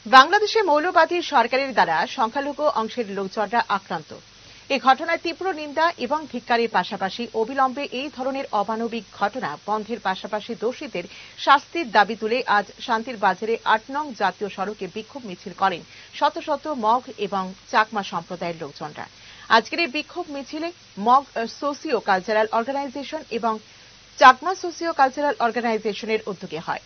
বাংলাদেশে মৌলবাদী সরকারের দ্বারা সংখ্যালঘু অংশের লোকজনরা আক্রান্ত। এই ঘটনার তীব্র নিন্দা এবং ধিক্কারের পাশাপাশি অবিলম্বে এই ধরনের অমানবিক ঘটনা বন্ধের পাশাপাশি দোষীদের শাস্তির দাবি তুলে আজ শান্তির বাজারে ৮ নং জাতীয় সড়কে বিক্ষোভ মিছিল করেন শত শত মগ এবং চাকমা সম্প্রদায়ের লোকজনরা। আজকের এই বিক্ষোভ মিছিলে মগ সোসিও কালচারাল অর্গানাইজেশন এবং চাকমা সোসিও কালচারাল অর্গানাইজেশনের উদ্যোগে হয়।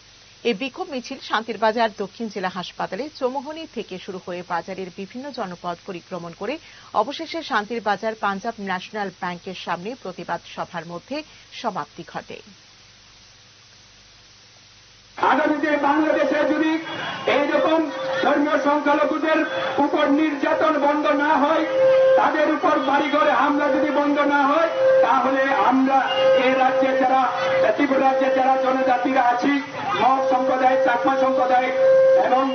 এই বিক্ষোভ মিছিল শান্তির বাজার দক্ষিণ জেলা হাসপাতালে চৌমুহনী থেকে শুরু হয়ে বাজারের বিভিন্ন জনপদ পরিক্রমণ করে অবশেষে শান্তির বাজার পাঞ্জাব ন্যাশনাল ব্যাংকের সামনে প্রতিবাদ সভার মধ্যে সমাপ্তি ঘটে। আগামীতে বাংলাদেশে যদি এইরকম ধর্মীয় সংখ্যালঘুদের উপর নির্যাতন বন্ধ না হয়, তাদের উপর বাড়িঘরে হামলা যদি বন্ধ না হয়, তাহলে আমরা এই রাজ্যে যারা ত্রিপুরা রাজ্যে যারা জনজাতিরা আছি, মগ সম্প্রদায়, চাকমা সম্প্রদায় এবং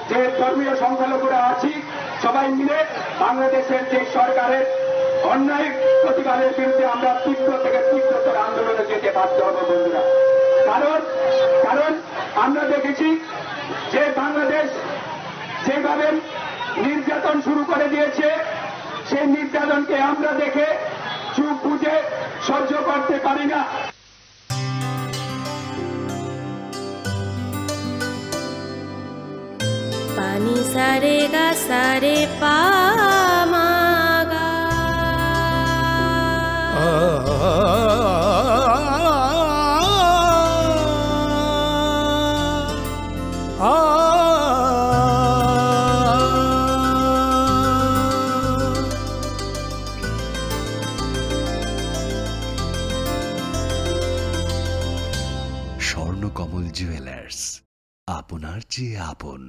যে ধর্মীয় সংখ্যালঘুরা আছি, সবাই মিলে বাংলাদেশের যে সরকারের অন্যায় প্রতিবাদের বিরুদ্ধে আমরা তীব্র থেকে তীব্রতর আন্দোলনে যেতে বাধ্য হব বন্ধুরা। কারণ আমরা দেখেছি যে বাংলাদেশ যেভাবে নির্যাতন শুরু করে দিয়েছে, সেই নির্যাতনকে আমরা দেখে চুপ বুঝে সহ্য করতে পারি না। পানি সারে গা সারে পামাগা স্বর্ণকমল জুয়েলার্স, আপনার চেয়ে আপন।